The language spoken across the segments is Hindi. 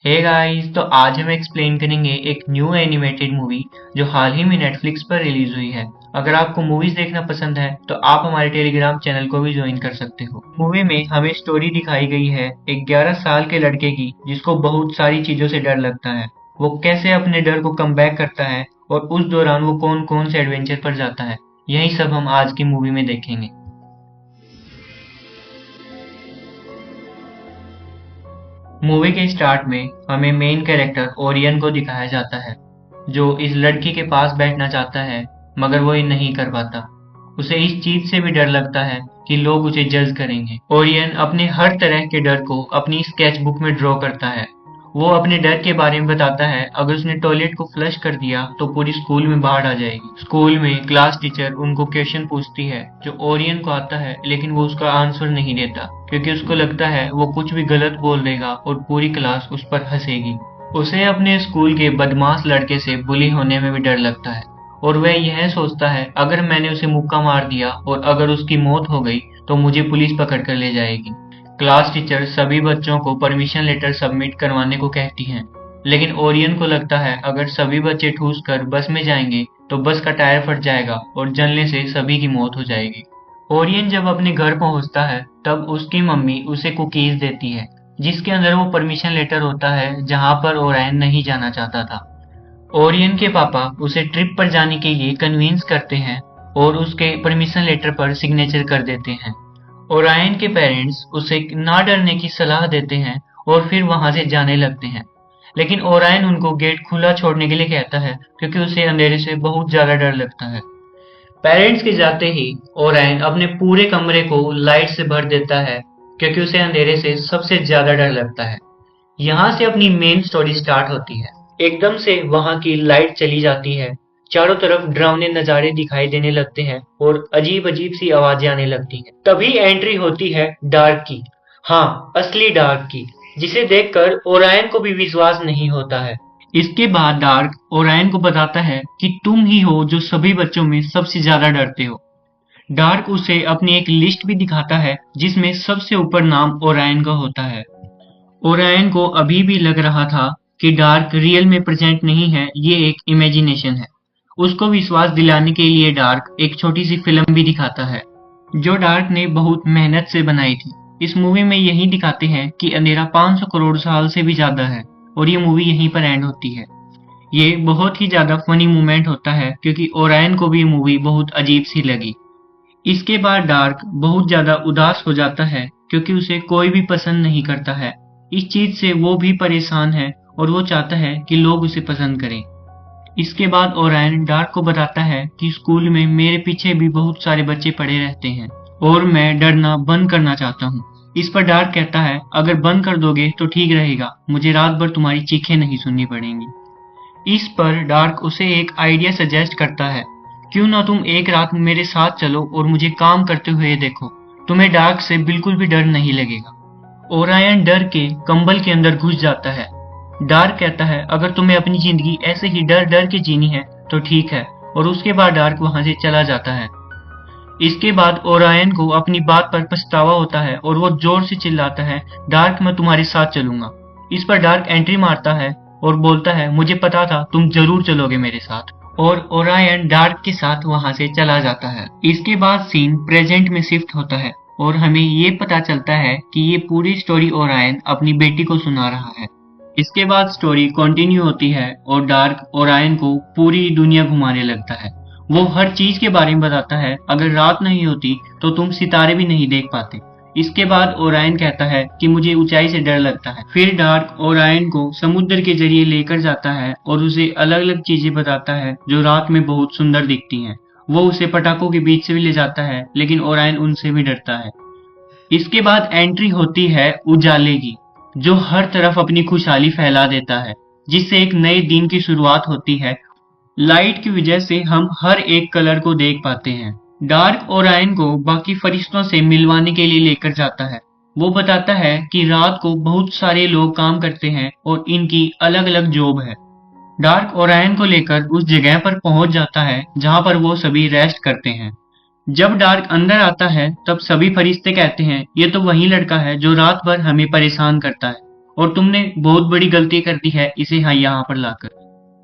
हे गाइस, तो आज हम एक्सप्लेन करेंगे एक न्यू एनिमेटेड मूवी जो हाल ही में नेटफ्लिक्स पर रिलीज हुई है। अगर आपको मूवीज देखना पसंद है तो आप हमारे टेलीग्राम चैनल को भी ज्वाइन कर सकते हो। मूवी में हमें स्टोरी दिखाई गई है एक 11 साल के लड़के की जिसको बहुत सारी चीजों से डर लगता है। वो कैसे अपने डर को कम बैक करता है और उस दौरान वो कौन कौन से एडवेंचर पर जाता है, यही सब हम आज की मूवी में देखेंगे। मूवी के स्टार्ट में हमें मेन कैरेक्टर ओरियन को दिखाया जाता है जो इस लड़की के पास बैठना चाहता है, मगर वो ये नहीं कर पाता। उसे इस चीज से भी डर लगता है कि लोग उसे जज करेंगे। ओरियन अपने हर तरह के डर को अपनी स्केच बुक में ड्रॉ करता है। वो अपने डर के बारे में बताता है अगर उसने टॉयलेट को फ्लश कर दिया तो पूरी स्कूल में बाढ़ आ जाएगी। स्कूल में क्लास टीचर उनको क्वेश्चन पूछती है जो ओरियन को आता है, लेकिन वो उसका आंसर नहीं देता क्योंकि उसको लगता है वो कुछ भी गलत बोल देगा और पूरी क्लास उस पर हंसेगी। उसे अपने स्कूल के बदमाश लड़के से बुली होने में भी डर लगता है और वह यह सोचता है अगर मैंने उसे मुक्का मार दिया और अगर उसकी मौत हो गई तो मुझे पुलिस पकड़ कर ले जाएगी। क्लास टीचर सभी बच्चों को परमिशन लेटर सबमिट करवाने को कहती हैं, लेकिन ओरियन को लगता है अगर सभी बच्चे ठूस कर बस में जाएंगे तो बस का टायर फट जाएगा और जलने से सभी की मौत हो जाएगी। ओरियन जब अपने घर पहुंचता है तब उसकी मम्मी उसे कुकीज देती है जिसके अंदर वो परमिशन लेटर होता है जहां पर ओरायन नहीं जाना चाहता था। ओरियन के पापा उसे ट्रिप पर जाने के लिए कन्विंस करते हैं और उसके परमिशन लेटर पर सिग्नेचर कर देते हैं। ओरायन के पेरेंट्स उसे ना डरने की सलाह देते हैं और फिर वहां से जाने लगते हैं, लेकिन ओरायन उनको गेट खुला छोड़ने के लिए कहता है क्योंकि उसे अंधेरे से बहुत ज्यादा डर लगता है। पेरेंट्स के जाते ही ओरायन अपने पूरे कमरे को लाइट से भर देता है क्योंकि उसे अंधेरे से सबसे ज्यादा डर लगता है। यहाँ से अपनी मेन स्टोरी स्टार्ट होती है। एकदम से वहां की लाइट चली जाती है, चारों तरफ डरावने नजारे दिखाई देने लगते हैं और अजीब अजीब सी आवाजें आने लगती हैं। तभी एंट्री होती है डार्क की। हाँ, असली डार्क की, जिसे देखकर ओरायन को भी विश्वास नहीं होता है। इसके बाद डार्क ओरायन को बताता है कि तुम ही हो जो सभी बच्चों में सबसे ज्यादा डरते हो। डार्क उसे अपनी एक लिस्ट भी दिखाता है जिसमें सबसे ऊपर नाम ओरायन का होता है। ओरायन को अभी भी लग रहा था कि डार्क रियल में प्रेजेंट नहीं है, ये एक इमेजिनेशन है। उसको विश्वास दिलाने के लिए डार्क एक छोटी सी फिल्म भी दिखाता है जो डार्क ने बहुत मेहनत से बनाई थी। इस मूवी में यही दिखाते हैं कि अंधेरा 500 करोड़ साल से भी ज्यादा है और ये मूवी यहीं पर एंड होती है। ये बहुत ही ज्यादा फनी मोमेंट होता है क्योंकि ओरायन को भी मूवी बहुत अजीब सी लगी। इसके बाद डार्क बहुत ज्यादा उदास हो जाता है क्योंकि उसे कोई भी पसंद नहीं करता है। इस चीज से वो भी परेशान है और वो चाहता है कि लोग उसे पसंद करें। इसके बाद ओरायन डार्क को बताता है कि स्कूल में मेरे पीछे भी बहुत सारे बच्चे पड़े रहते हैं और मैं डरना बंद करना चाहता हूँ। इस पर डार्क कहता है अगर बंद कर दोगे तो ठीक रहेगा, मुझे रात भर तुम्हारी चीखें नहीं सुननी पड़ेंगी। इस पर डार्क उसे एक आइडिया सजेस्ट करता है, क्यों ना तुम एक रात मेरे साथ चलो और मुझे काम करते हुए देखो, तुम्हें डार्क से बिल्कुल भी डर नहीं लगेगा। ओरायन डर के कंबल के अंदर घुस जाता है। डार्क कहता है अगर तुम्हें अपनी जिंदगी ऐसे ही डर डर के जीनी है तो ठीक है, और उसके बाद डार्क वहां से चला जाता है। इसके बाद ओरायन को अपनी बात पर पछतावा होता है और वो जोर से चिल्लाता है, डार्क मैं तुम्हारे साथ चलूंगा। इस पर डार्क एंट्री मारता है और बोलता है मुझे पता था तुम जरूर चलोगे मेरे साथ, और ओरायन डार्क के साथ वहां से चला जाता है। इसके बाद सीन प्रेजेंट में शिफ्ट होता है और हमें ये पता चलता है कि ये पूरी स्टोरी ओरायन अपनी बेटी को सुना रहा है। इसके बाद स्टोरी कंटिन्यू होती है और डार्क ओरायन को पूरी दुनिया घुमाने लगता है। वो हर चीज के बारे में बताता है, अगर रात नहीं होती तो तुम सितारे भी नहीं देख पाते। इसके बाद ओरायन कहता है कि मुझे ऊंचाई से डर लगता है। फिर डार्क ओरायन को समुद्र के जरिए लेकर जाता है और उसे अलग अलग चीजें बताता है जो रात में बहुत सुंदर दिखती हैं। वो उसे पटाखों के बीच से भी ले जाता है, लेकिन ओरायन उनसे भी डरता है। इसके बाद एंट्री होती है उजाले की, जो हर तरफ अपनी खुशहाली फैला देता है, जिससे एक नए दिन की शुरुआत होती है। लाइट की वजह से हम हर एक कलर को देख पाते हैं। डार्क ओरायन को बाकी फरिश्तों से मिलवाने के लिए लेकर जाता है। वो बताता है कि रात को बहुत सारे लोग काम करते हैं और इनकी अलग अलग जॉब है। डार्क ओरायन को लेकर उस जगह पर पहुंच जाता है जहां पर वो सभी रेस्ट करते हैं। जब डार्क अंदर आता है तब सभी फरिश्ते कहते हैं ये तो वही लड़का है जो रात भर हमें परेशान करता है और तुमने बहुत बड़ी गलती कर दी है इसे यहाँ पर लाकर।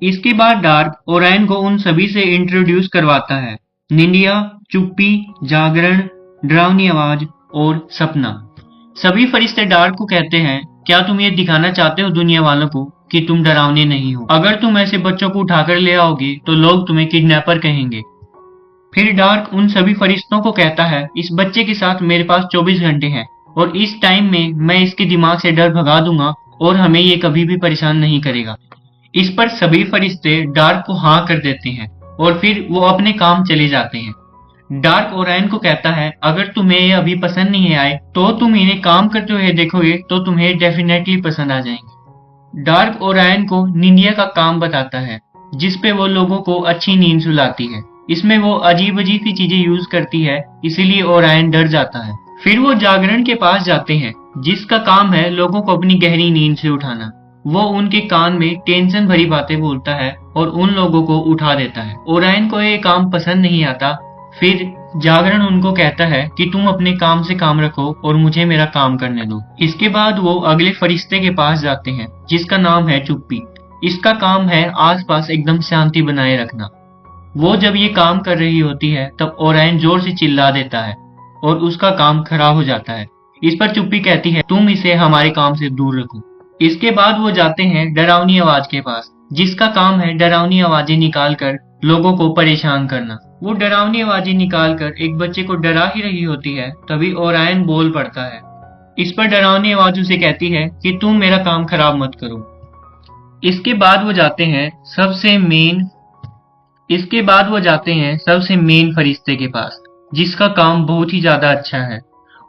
इसके बाद डार्क ओरायन को उन सभी से इंट्रोड्यूस करवाता है, निंदिया, चुप्पी, जागरण, डरावनी आवाज और सपना। सभी फरिश्ते डार्क को कहते हैं, क्या तुम ये दिखाना चाहते हो दुनिया वालों को कि तुम डरावने नहीं हो? अगर तुम ऐसे बच्चों को उठाकर ले आओगे तो लोग तुम्हें किडनैपर कहेंगे। फिर डार्क उन सभी फरिश्तों को कहता है, इस बच्चे के साथ मेरे पास 24 घंटे हैं और इस टाइम में मैं इसके दिमाग से डर भगा दूंगा और हमें ये कभी भी परेशान नहीं करेगा। इस पर सभी फरिश्ते डार्क को हाँ कर देते हैं और फिर वो अपने काम चले जाते हैं। डार्क ओरायन को कहता है, अगर तुम्हें ये अभी पसंद नहीं आए तो तुम इन्हें काम करते हुए देखोगे तो तुम्हें डेफिनेटली पसंद आ जाएंगे। डार्क ओरायन को निंदिया का काम बताता है जिसपे वो लोगों को अच्छी नींद सुलाती है। इसमें वो अजीब अजीब सी चीजें यूज करती है, इसीलिए ओरायन डर जाता है। फिर वो जागरण के पास जाते हैं जिसका काम है लोगों को अपनी गहरी नींद से उठाना। वो उनके कान में टेंशन भरी बातें बोलता है और उन लोगों को उठा देता है। ओरायन को ये काम पसंद नहीं आता। फिर जागरण उनको कहता है कि तुम अपने काम से काम रखो और मुझे मेरा काम करने दो। इसके बाद वो अगले फरिश्ते के पास जाते हैं जिसका नाम है चुप्पी। इसका काम है आसपास एकदम शांति बनाए रखना। वो जब ये काम कर रही होती है तब ओरायन जोर से चिल्ला देता है और उसका काम खराब हो जाता है। इस पर चुप्पी कहती है, तुम इसे हमारे काम से दूर रखो। इसके बाद वो जाते हैं डरावनी आवाज के पास जिसका काम है डरावनी आवाजें निकालकर लोगों को परेशान करना। वो डरावनी आवाजें निकालकर एक बच्चे को डरा ही रही होती है, तभी ओरायन बोल पड़ता है। इस पर डरावनी आवाज उसे कहती है कि तुम मेरा काम खराब मत करो। इसके बाद वो जाते हैं सबसे मेन फरिश्ते के पास जिसका काम बहुत ही ज्यादा अच्छा है।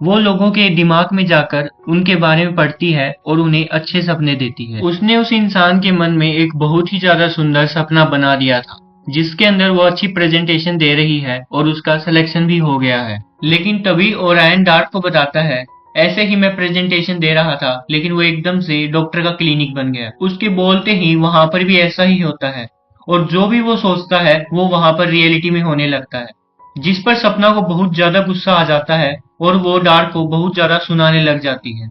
वो लोगों के दिमाग में जाकर उनके बारे में पढ़ती है और उन्हें अच्छे सपने देती है। उसने उस इंसान के मन में एक बहुत ही ज्यादा सुंदर सपना बना दिया था जिसके अंदर वो अच्छी प्रेजेंटेशन दे रही है और उसका सिलेक्शन भी हो गया है। लेकिन तभी ओरायन डार्क को बताता है, ऐसे ही मैं प्रेजेंटेशन दे रहा था लेकिन वो एकदम से डॉक्टर का क्लिनिक बन गया। उसके बोलते ही वहां पर भी ऐसा ही होता है और जो भी वो सोचता है वो वहां पर रियलिटी में होने लगता है, जिस पर सपना को बहुत ज्यादा गुस्सा आ जाता है और वो डार्क को बहुत ज्यादा सुनाने लग जाती है।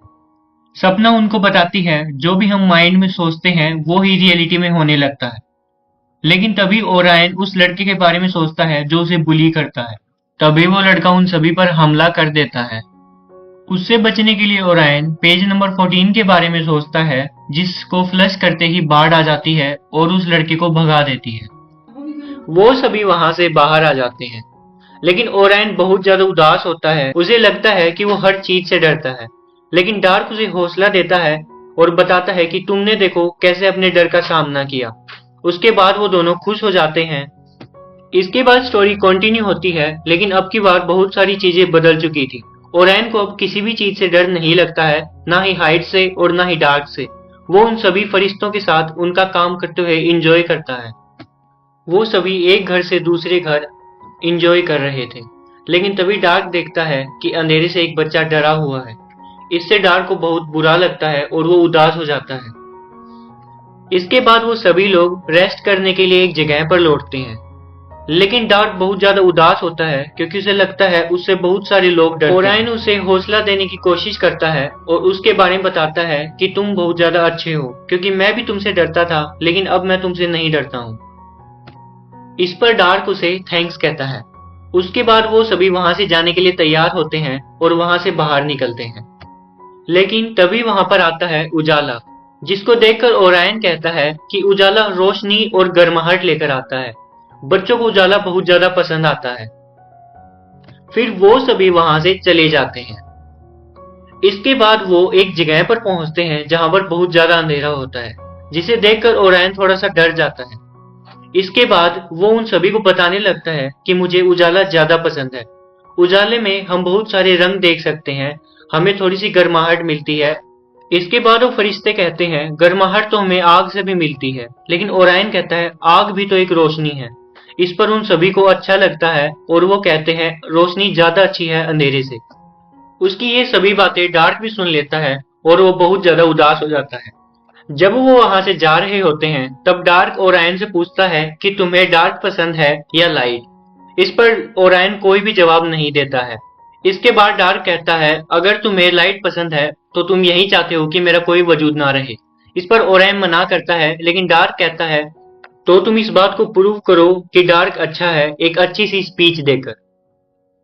सपना उनको बताती है जो भी हम माइंड में सोचते हैं वो ही रियलिटी में होने लगता है। लेकिन तभी ओरायन उस लड़के के बारे में सोचता है जो उसे बुली करता है। तभी वो लड़का उन सभी पर हमला कर देता है। उससे बचने के लिए ओरायन पेज नंबर 14 के बारे में सोचता है जिसको फ्लश करते ही बाढ़ आ जाती है और उस लड़के को भगा देती है। वो सभी वहां से बाहर आ जाते हैं लेकिन ओरायन बहुत ज्यादा उदास होता है। उसे लगता है कि वो हर चीज से डरता है, लेकिन डार्क उसे हौसला देता है और बताता है कि तुमने देखो कैसे अपने डर का सामना किया। उसके बाद वो दोनों खुश हो जाते हैं। इसके बाद स्टोरी कंटिन्यू होती है लेकिन अब की बार बहुत सारी चीजें बदल चुकी थी। ओरायन को अब किसी भी चीज से डर नहीं लगता है, ना ही हाइट से और ना ही डार्क से। वो उन सभी फरिश्तों के साथ उनका काम करते हुए इंजॉय करता है। वो सभी एक घर से दूसरे घर इंजॉय कर रहे थे, लेकिन तभी डार्क देखता है कि अंधेरे से एक बच्चा डरा हुआ है। इससे डार्क को बहुत बुरा लगता है और वो उदास हो जाता है। इसके बाद वो सभी लोग रेस्ट करने के लिए एक जगह पर लौटते हैं, लेकिन डार्क बहुत ज्यादा उदास होता है क्योंकि उसे लगता है उससे बहुत सारे लोग डरते हैं। ओरायन उसे हौसला देने की कोशिश करता है और उसके बारे में बताता है कि तुम बहुत ज्यादा अच्छे हो, क्योंकि मैं भी तुमसे डरता था लेकिन अब मैं तुमसे नहीं डरता हूँ। इस पर डार्क उसे थैंक्स कहता है। उसके बाद वो सभी वहां से जाने के लिए तैयार होते हैं और वहां से बाहर निकलते हैं, लेकिन तभी वहां पर आता है उजाला, जिसको देखकर ओरायन कहता है कि उजाला रोशनी और गर्माहट लेकर आता है। बच्चों को उजाला बहुत ज्यादा पसंद आता है। फिर वो सभी वहां से चले जाते हैं। इसके बाद वो एक जगह पर पहुंचते हैं जहां पर बहुत ज्यादा अंधेरा होता है, जिसे देखकर ओरायन थोड़ा सा डर जाता है। इसके बाद वो उन सभी को बताने लगता है कि मुझे उजाला ज्यादा पसंद है। उजाले में हम बहुत सारे रंग देख सकते हैं, हमें थोड़ी सी गर्माहट मिलती है। इसके बाद वो फरिश्ते कहते हैं गर्माहट तो हमें आग से भी मिलती है, लेकिन ओरायन कहता है आग भी तो एक रोशनी है। इस पर उन सभी को अच्छा लगता है और वो कहते हैं रोशनी ज्यादा अच्छी है अंधेरे से। उसकी ये सभी बातें डार्क भी सुन लेता है और वो बहुत ज्यादा उदास हो जाता है। जब वो वहां से जा रहे होते हैं तब डार्क ओरायन से पूछता है कि तुम्हें डार्क पसंद है या लाइट। इस पर ओरायन कोई भी जवाब नहीं देता है। इसके बाद डार्क कहता है अगर तुम्हें लाइट पसंद है तो तुम यही चाहते हो कि मेरा कोई वजूद ना रहे। इस पर ओरायन मना करता है, लेकिन डार्क कहता है तो तुम इस बात को प्रूव करो कि डार्क अच्छा है, एक अच्छी सी स्पीच देकर।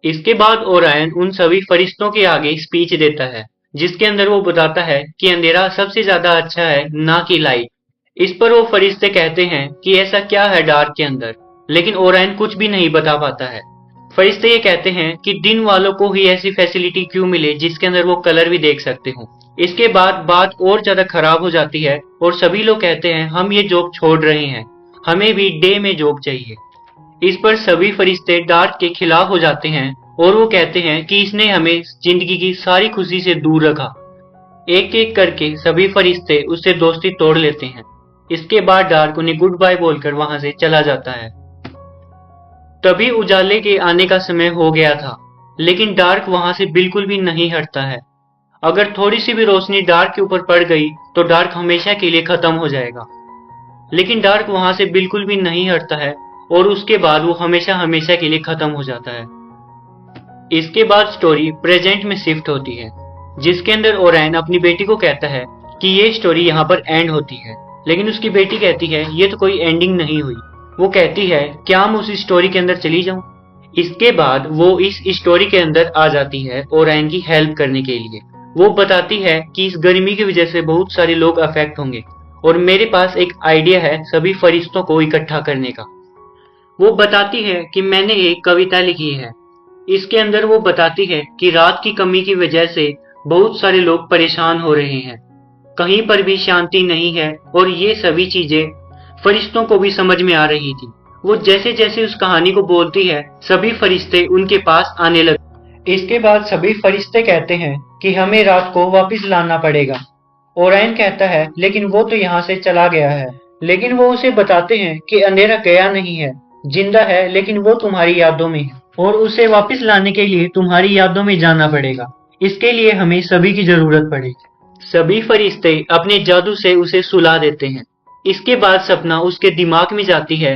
इसके बाद ओरायन उन सभी फरिश्तों के आगे स्पीच देता है, जिसके अंदर वो बताता है कि अंधेरा सबसे ज्यादा अच्छा है, ना कि लाइट। इस पर वो फरिश्ते कहते हैं कि ऐसा क्या है डार्क के अंदर, लेकिन ओरायन कुछ भी नहीं बता पाता है। फरिश्ते ये कहते हैं कि दिन वालों को ही ऐसी फैसिलिटी क्यों मिले जिसके अंदर वो कलर भी देख सकते हो। इसके बाद बात और ज्यादा खराब हो जाती है और सभी लोग कहते हैं हम ये जॉब छोड़ रहे हैं, हमें भी डे में जॉब चाहिए। इस पर सभी फरिश्ते डार्क के खिलाफ हो जाते हैं और वो कहते हैं कि इसने हमें जिंदगी की सारी खुशी से दूर रखा। एक एक करके सभी फरिश्ते उससे दोस्ती तोड़ लेते हैं। इसके बाद डार्क उन्हें गुड बाय बोलकर वहां से चला जाता है। तभी उजाले के आने का समय हो गया था, लेकिन डार्क वहां से बिल्कुल भी नहीं हटता है। अगर थोड़ी सी भी रोशनी डार्क के ऊपर पड़ गई तो डार्क हमेशा के लिए खत्म हो जाएगा। लेकिन डार्क वहां से बिल्कुल भी नहीं हटता है और उसके बाद वो हमेशा हमेशा के लिए खत्म हो जाता है। इसके बाद स्टोरी प्रेजेंट में शिफ्ट होती है, जिसके अंदर ओरायन अपनी बेटी को कहता है कि ये स्टोरी यहाँ पर एंड होती है, लेकिन उसकी बेटी कहती है ये तो कोई एंडिंग नहीं हुई। वो कहती है क्या मैं उस स्टोरी के अंदर चली जाऊं। इसके बाद वो इस स्टोरी के अंदर आ जाती है ओरायन की हेल्प करने के लिए। वो बताती है कि इस गर्मी की वजह से बहुत सारे लोग अफेक्ट होंगे और मेरे पास एक आइडिया है सभी फरिश्तों को इकट्ठा करने का। वो बताती है कि मैंने एक कविता लिखी है। इसके अंदर वो बताती है कि रात की कमी की वजह से बहुत सारे लोग परेशान हो रहे हैं, कहीं पर भी शांति नहीं है और ये सभी चीजें फरिश्तों को भी समझ में आ रही थी। वो जैसे जैसे उस कहानी को बोलती है सभी फरिश्ते उनके पास आने लगे। इसके बाद सभी फरिश्ते कहते हैं कि हमें रात को वापस लाना पड़ेगा। ओरायन कहता है लेकिन वो तो यहाँ से चला गया है, लेकिन वो उसे बताते हैं कि अंधेरा गया नहीं है, जिंदा है, लेकिन वो तुम्हारी यादों में है और उसे वापस लाने के लिए तुम्हारी यादों में जाना पड़ेगा। इसके लिए हमें सभी की जरूरत पड़ेगी। सभी फरिश्ते अपने जादू से उसे सुला देते हैं। इसके बाद सपना उसके दिमाग में जाती है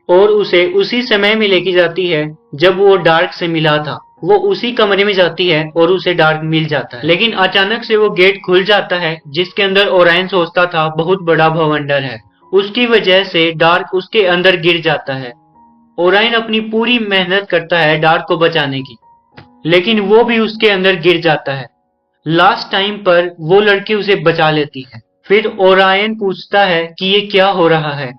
और उसे उसी समय में लेके जाती है जब वो डार्क से मिला था। वो उसी कमरे में जाती है और उसे डार्क मिल जाता है, लेकिन अचानक से वो गेट खुल जाता है जिसके अंदर ओरायन सोचता था बहुत बड़ा भवंडर है। उसकी वजह से डार्क उसके अंदर गिर जाता है। ओरायन अपनी पूरी मेहनत करता है डार्क को बचाने की, लेकिन वो भी उसके अंदर गिर जाता है। लास्ट टाइम पर वो लड़की उसे बचा लेती है। फिर ओरायन पूछता है कि ये क्या हो रहा है।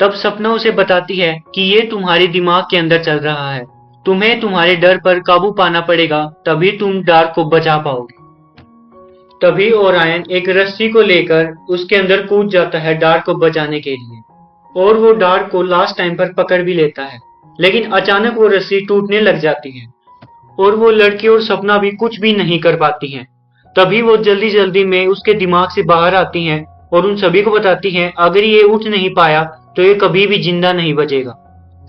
तब सपना उसे बताती है कि ये तुम्हारे दिमाग के अंदर चल रहा है, तुम्हें तुम्हारे डर पर काबू पाना पड़ेगा, तभी तुम डार्क को बचा पाओगे। तभी ओरायन एक रस्सी को लेकर उसके अंदर कूद जाता है डार्क को बचाने के लिए और वो डार्क को लास्ट टाइम पर पकड़ भी लेता है, लेकिन अचानक वो रस्सी टूटने लग जाती है और वो लड़की और सपना भी कुछ भी नहीं कर पाती हैं। तभी वो जल्दी जल्दी में उसके दिमाग से बाहर आती हैं और उन सभी को बताती हैं अगर ये उठ नहीं पाया तो ये कभी भी जिंदा नहीं बचेगा।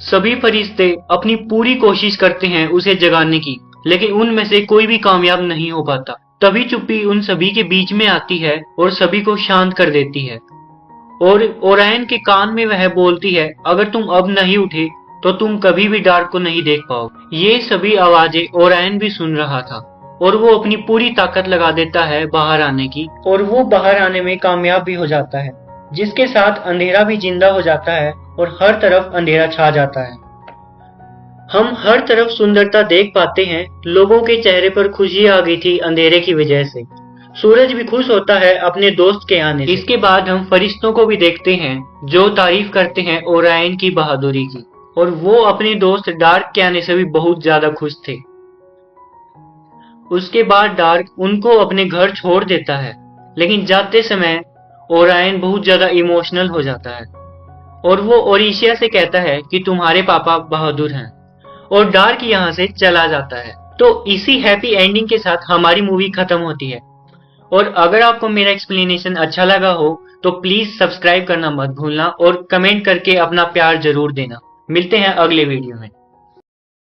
सभी फरिश्ते अपनी पूरी कोशिश करते हैं उसे जगाने की, लेकिन उनमें से कोई भी कामयाब नहीं हो पाता। तभी चुप्पी उन सभी के बीच में आती है और सभी को शांत कर देती है और ओरायन के कान में वह बोलती है अगर तुम अब नहीं उठे तो तुम कभी भी डार्क को नहीं देख पाओगे। ये सभी आवाजें ओरायन भी सुन रहा था और वो अपनी पूरी ताकत लगा देता है बाहर आने की और वो बाहर आने में कामयाब भी हो जाता है, जिसके साथ अंधेरा भी जिंदा हो जाता है और हर तरफ अंधेरा छा जाता है। हम हर तरफ सुंदरता देख पाते हैं। लोगों के चेहरे पर खुशी आ गई थी अंधेरे की वजह से। सूरज भी खुश होता है अपने दोस्त के आने से। इसके बाद हम फरिश्तों को भी देखते हैं जो तारीफ करते हैं ओरायन की बहादुरी की और वो अपने दोस्त डार्क के आने से भी बहुत ज्यादा खुश थे। उसके बाद डार्क उनको अपने घर छोड़ देता है, लेकिन जाते समय ओरायन बहुत ज्यादा इमोशनल हो जाता है और वो ओरिशिया से कहता है कि तुम्हारे पापा बहादुर हैं और डार्क यहाँ से चला जाता है। तो इसी हैप्पी एंडिंग के साथ हमारी मूवी खत्म होती है। और अगर आपको मेरा एक्सप्लेनेशन अच्छा लगा हो तो प्लीज सब्सक्राइब करना मत भूलना और कमेंट करके अपना प्यार जरूर देना। मिलते हैं अगले वीडियो में।